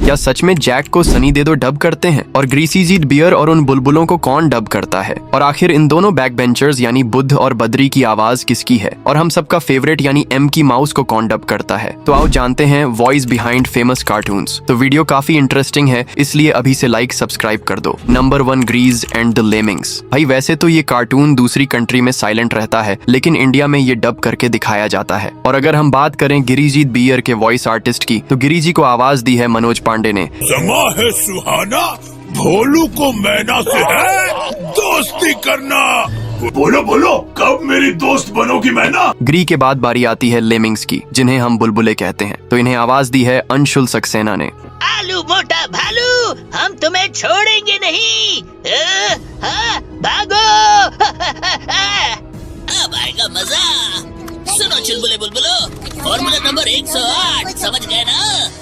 क्या सच में जैक को सनी दे दो डब करते हैं? और ग्रीसी जीत बियर और उन बुलबुलों को कौन डब करता है? और आखिर इन दोनों बैक बेंचर्स यानी बुद्ध और बद्री की आवाज किसकी है? और हम सबका फेवरेट यानी एम की माउस को कौन डब करता है? तो आओ जानते हैं वॉइस बिहाइंड फेमस कार्टून्स। तो वीडियो काफी इंटरेस्टिंग है, इसलिए अभी से लाइक सब्सक्राइब कर दो। Number 1, Grizzy and the Lemmings. भाई वैसे तो ये कार्टून दूसरी कंट्री में साइलेंट रहता है, लेकिन इंडिया में ये डब करके दिखाया जाता है। और अगर हम बात करें गिरिजीत बियर के वॉइस आर्टिस्ट की, तो गिरिजी को आवाज दी है मनोज पांडे ने। समा है सुहाना, भोलू को मैना से है दोस्ती करना। बोलो बोलो, कब मेरी दोस्त बनोगी मैना? ग्री के बाद बारी आती है लेमिंग्स की, जिन्हें हम बुलबुले कहते हैं। तो इन्हें आवाज दी है अंशुल सक्सेना ने। आलू मोटा भालू, हम तुम्हें छोड़ेंगे नहीं। भागो। अब आएगा मजा। सुनो चुलबुले बुलबुलो, फॉर्मूला नंबर 108, समझ गए ना?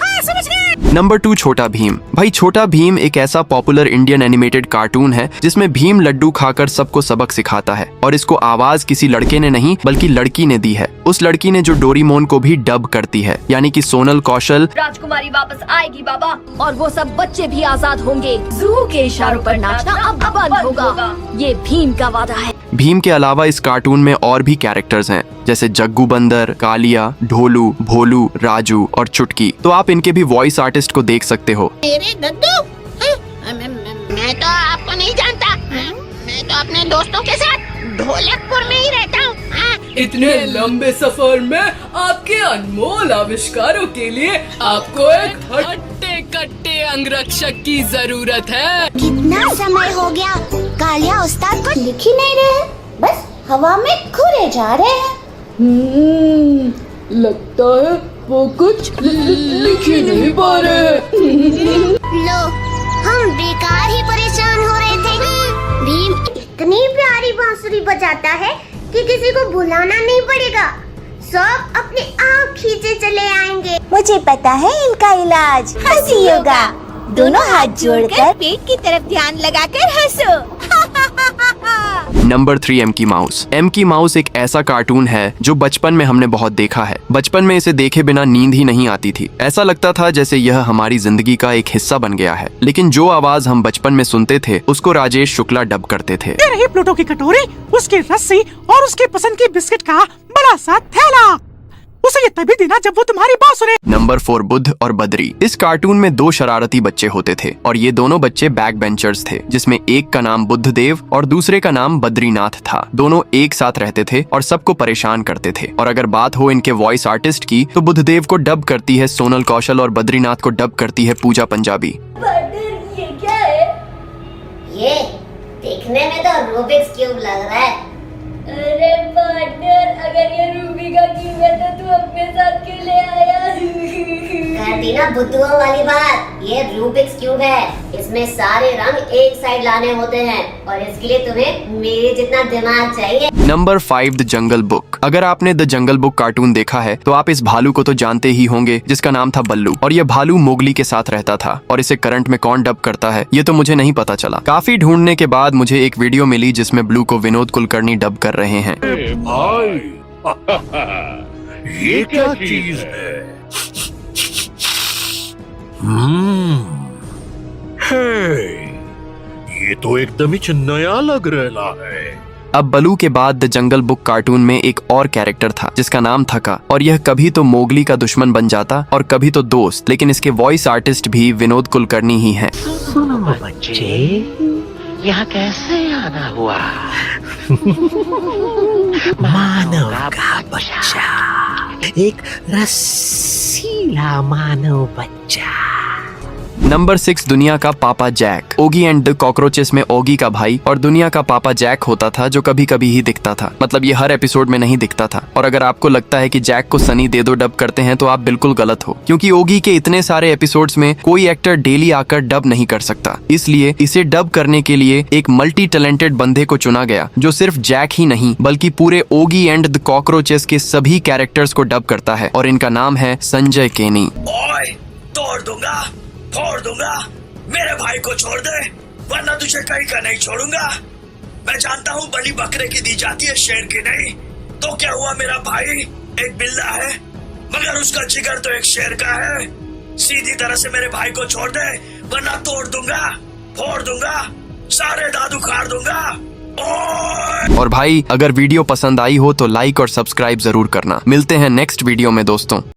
हाँ, समझ गए। नंबर 2, छोटा भीम। भाई छोटा भीम एक ऐसा पॉपुलर इंडियन एनिमेटेड कार्टून है जिसमें भीम लड्डू खाकर सबको सबक सिखाता है। और इसको आवाज किसी लड़के ने नहीं बल्कि लड़की ने दी है। उस लड़की ने जो डोरीमोन को भी डब करती है, यानी कि सोनल कौशल। राजकुमारी वापस आएगी बाबा, और वो सब बच्चे भी आजाद होंगे। जू के इशारों पर नाचना अब बंद होगा, ये भीम का वादा है। भीम के अलावा इस कार्टून में और भी कैरेक्टर्स हैं, जैसे जग्गू बंदर, कालिया, ढोलू, भोलू, राजू और चुटकी। तो आप इनके भी वॉइस आर्टिस्ट को देख सकते हो। मेरे दद्दू, मैं तो आपको नहीं जानता। मैं तो अपने दोस्तों के साथ ढोलकपुर में ही रहता हूँ। इतने लंबे सफर में आपके अनमोल आविष्कारों के लिए आपको एक हट्टे कट्टे अंगरक्षक की जरूरत है। कितना समय हो गया, कालिया उस्ताद कुछ लिख ही नहीं रहे, बस हवा में घूरे जा रहे हैं। लगता है वो कुछ लिख ही नहीं पा रहे। लो, हम बेकार ही परेशान हो रहे थे। भीम इतनी प्यारी बांसुरी बजाता है कि किसी को बुलाना नहीं पड़ेगा, सब अपने आप खींचे चले आएंगे। मुझे पता है इनका इलाज, हंसी योगा। दोनों हाथ जोड़कर पेट की तरफ ध्यान लगाकर हंसो। नंबर 3, एम की माउस। एम की माउस एक ऐसा कार्टून है जो बचपन में हमने बहुत देखा है। बचपन में इसे देखे बिना नींद ही नहीं आती थी। ऐसा लगता था जैसे यह हमारी जिंदगी का एक हिस्सा बन गया है। लेकिन जो आवाज हम बचपन में सुनते थे उसको राजेश शुक्ला डब करते थे। ये रही प्लूटो की कटोरी, उसकी रस्सी और उसके पसंद की बिस्किट का बड़ा सा थैला। उसे ये तभी देना जब वो तुम्हारी बात सुने। नंबर 4, बुद्ध और बद्री। इस कार्टून में 2 शरारती बच्चे होते थे और ये दोनों बच्चे बैक बेंचर्स थे, जिसमें एक का नाम बुद्धदेव और दूसरे का नाम बद्रीनाथ था। दोनों एक साथ रहते थे और सबको परेशान करते थे। और अगर बात हो इनके वॉइस आर्टिस्ट की, तो बुद्धदेव को डब करती है सोनल कौशल और बद्रीनाथ को डब करती है पूजा पंजाबी। ये क्या है? ये देखने में तो रूबिक्स क्यूब लग रहा है। अरे पार्टनर, अगर ये रूबी का क्यूब है तो तू अपने साथ क्यों ले आया? कर दी ना बुद्धुओं वाली बात। ये रूबिक्स क्यूब है, इसमें सारे रंग एक साइड लाने होते हैं और इसके लिए तुम्हें मेरे जितना दिमाग चाहिए। Number 5, the jungle book. अगर आपने द जंगल बुक कार्टून देखा है तो आप इस भालू को तो जानते ही होंगे, जिसका नाम था बल्लू। और ये भालू मोगली के साथ रहता था। और इसे करंट में कौन डब करता है ये तो मुझे नहीं पता चला। काफी ढूंढने के बाद मुझे एक वीडियो मिली जिसमें ब्लू को विनोद कुलकर्णी डब कर रहे हैं। भाई ये क्या चीज है? ये तो एकदम ही नया लग रहा है। अब बलू के बाद द जंगल बुक कार्टून में एक और कैरेक्टर था जिसका नाम था का, और यह कभी तो मोगली का दुश्मन बन जाता और कभी तो दोस्त। लेकिन इसके वॉइस आर्टिस्ट भी विनोद कुलकर्णी ही हैं। सुनो बच्चे, यहाँ कैसे आना हुआ? मानव का बच्चा, एक रसीला मानव बच्चा। नंबर 6, दुनिया का पापा Jack. Oggy and the Cockroaches में ओगी का भाई और दुनिया का पापा जैक होता था, जो कभी कभी ही दिखता था। मतलब ये हर एपिसोड में नहीं दिखता था। और अगर आपको लगता है कि जैक को सनी दे दो डब करते हैं तो आप बिल्कुल गलत हो, क्योंकि ओगी के इतने सारे एपिसोड्स में कोई एक्टर डेली आकर डब नहीं कर सकता। इसलिए इसे डब करने के लिए एक मल्टी टैलेंटेड बंदे को चुना गया, जो सिर्फ जैक ही नहीं बल्कि पूरे ओगी एंड द कॉकरोचेस के सभी कैरेक्टर्स को डब करता है। और इनका नाम है संजय केनी। ओए, तोड़ दूंगा, फोड़ दूंगा, मेरे भाई को छोड़ दे वरना तुझे कहीं का नहीं छोड़ूंगा। मैं जानता हूँ बलि बकरे की दी जाती है, शेर की नहीं। तो क्या हुआ, मेरा भाई एक बिल्ला है मगर उसका जिगर तो एक शेर का है। सीधी तरह से मेरे भाई को छोड़ दे, वरना तोड़ दूंगा, फोड़ दूंगा, सारे दांत उखाड़ दूंगा। ओए! और भाई अगर वीडियो पसंद आई हो तो लाइक और सब्सक्राइब जरूर करना। मिलते हैं नेक्स्ट वीडियो में दोस्तों।